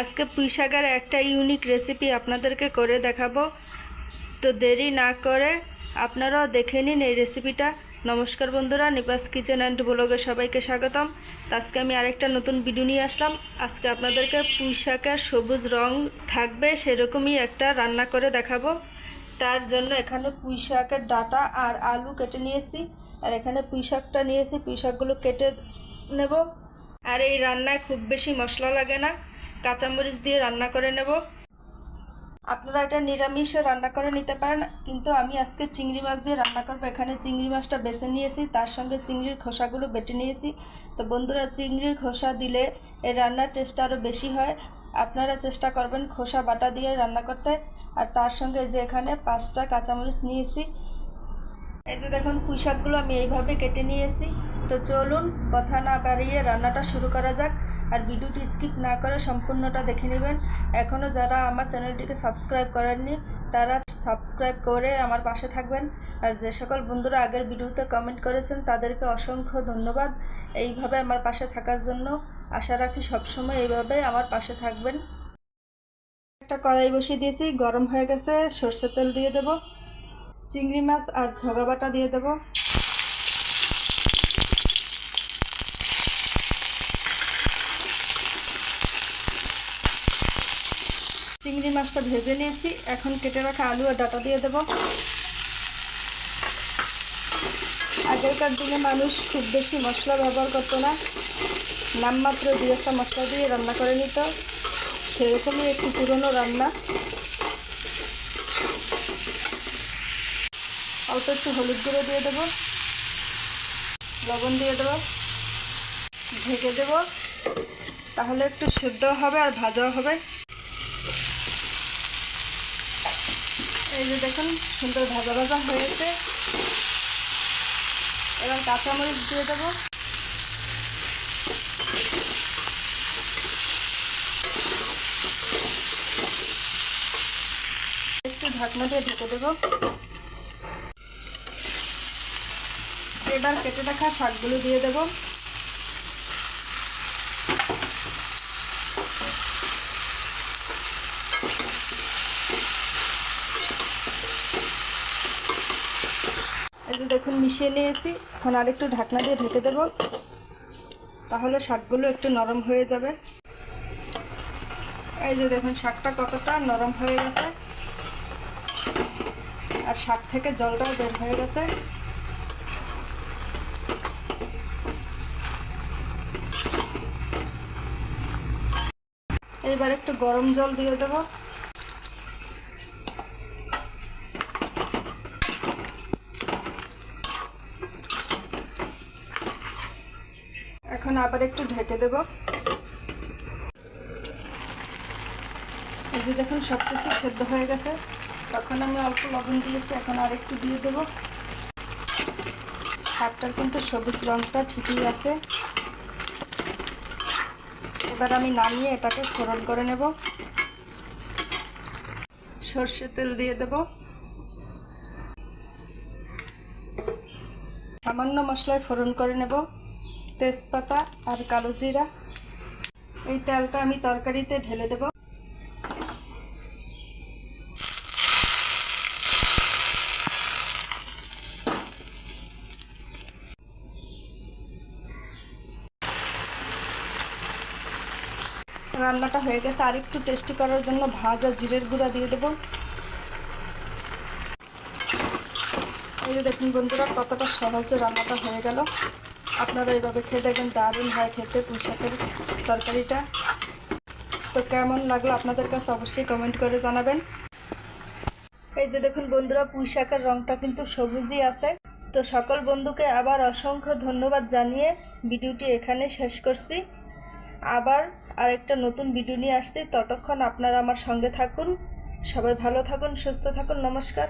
আজকে পুঁই শাকের একটা ইউনিক রেসিপি আপনাদেরকে করে দেখাবো। তো দেরি না করে আপনারাও দেখে নিন এই রেসিপিটা। নমস্কার বন্ধুরা, নিপাস কিচেন অ্যান্ড ব্লগে সবাইকে স্বাগতম। তো আজকে আমি আরেকটা নতুন ভিডিও নিয়ে আসলাম। আজকে আপনাদেরকে পুঁই শাকের সবুজ রং থাকবে সেরকমই একটা রান্না করে দেখাবো। তার জন্য এখানে পুঁই শাকের ডাঁটা আর আলু কেটে নিয়েছি, আর এখানে পুঁই শাকটা নিয়েছি। পুঁই শাকগুলো কেটে নেব। আর এই রান্নায় খুব বেশি মশলা লাগে না, কাঁচামরিচ দিয়ে রান্না করে নেব। আপনারা এটা নিরামিষে রান্না করে নিতে পারেন, কিন্তু আমি আজকে চিংড়ি মাছ দিয়ে রান্না করবো। এখানে চিংড়ি মাছটা বেছে নিয়েছি, তার সঙ্গে চিংড়ির খোসাগুলো বেটে নিয়েছি। তো বন্ধুরা, চিংড়ির খোসা দিলে এই রান্নার টেস্টটা আরও বেশি হয়। আপনারা চেষ্টা করবেন খোসা বাটা দিয়ে রান্না করতে। আর তার সঙ্গে যে এখানে 5টা কাঁচামরিচ নিয়েছি। এই যে দেখুন, পুঁই শাকগুলো আমি এইভাবে কেটে নিয়েছি। তো চলুন কথা না বাড়িয়ে রান্নাটা শুরু করা যাক। আর ভিডিওটি স্কিপ না করে সম্পূর্ণটা দেখে নেবেন। এখনও যারা আমার চ্যানেলটিকে সাবস্ক্রাইব করেননি তারা সাবস্ক্রাইব করে আমার পাশে থাকবেন। আর যে সকল বন্ধুরা আগের ভিডিওতে কমেন্ট করেছেন তাদেরকে অসংখ্য ধন্যবাদ এইভাবে আমার পাশে থাকার জন্য। আশা রাখি সবসময় এইভাবে আমার পাশে থাকবেন। একটা কড়াই বসিয়ে দিয়েছি, গরম হয়ে গেছে। সরষের তেল দিয়ে দেব, চিংড়ি মাছ আর ঝগা বাটা দিয়ে দেব। চিংড়ি মাছটা ভেজে নিয়েছি, এখন কেটে রাখা আলু আর ডাঁটা দিয়ে দেব। আগেকার দিনে মানুষ খুব বেশি মশলা ব্যবহার করতো না, নামমাত্র 2-1টা মশলা দিয়ে রান্না করে নিত। সেরকমই একটি পুরনো রান্না। অল্প একটু হলুদ গুঁড়ো দিয়ে দেব, লবণ দিয়ে দেব, ঢেকে দেব। তাহলে একটু সেদ্ধও হবে আর ভাজাও হবে। এই যে দেখুন, সুন্দর ভাজা ভাজা হয়েছে। এবার কাঁচামরিচ দিয়ে দেব। একটু ঢাকনা দিয়ে ঢেকে দেব। এবার কেটে রাখা শাকগুলো দিয়ে দেব। এই যে দেখুন, মিশিয়ে নিয়েছি। এখন আরেকটু ঢাকনা দিয়ে ঢেকে দেব, তাহলে শাকগুলো একটু নরম হয়ে যাবে। এই যে দেখুন, শাকটা কতটা নরম হয়ে গেছে, আর শাক থেকে জলটাও বের হয়ে গেছে। এইবার একটু গরম জল দিয়ে দেব। এখন আবার একটু ঢেকে দেব। এই যে দেখুন, সব কিছু সেদ্ধ হয়ে গেছে। তখন আমি অল্প লবণ দিয়েছি, এখন আর একটু দিয়ে দেব। শাকটার কিন্তু সবুজ রঙটা ঠিকই আছে। এবার আমি নামিয়ে এটাকে ফোড়ন করে নেব। সরষের তেল দিয়ে দেব, সামান্য মশলায় ফোড়ন করে নেব, তেজপাতা আর কালো জিরা। এই তেলটা আমি তরকারিতে ঢেলে দেব। রান্নাটা হয়ে গেছে। আর একটু টেস্টি করার জন্য ভাজা জিরের গুঁড়া দিয়ে দেব। এই যে দেখুন বন্ধুরা, কতটা সহজে রান্নাটা হয়ে গেল। আপনারা এইভাবে খেয়ে দেখবেন, দারুণ হয় খেতে পুঁই শাকের তরকারিটা। তো কেমন লাগলো আপনাদের কাছে অবশ্যই কমেন্ট করে জানাবেন। এই যে দেখুন বন্ধুরা, পুঁই শাকের রঙটা কিন্তু সবুজই আছে। তো সকল বন্ধুকে আবার অসংখ্য ধন্যবাদ জানিয়ে ভিডিওটি এখানে শেষ করছি। আবার আরেকটা নতুন ভিডিও নিয়ে আসছি। ততক্ষণ আপনারা আমার সঙ্গে থাকুন। সবাই ভালো থাকুন, সুস্থ থাকুন। নমস্কার।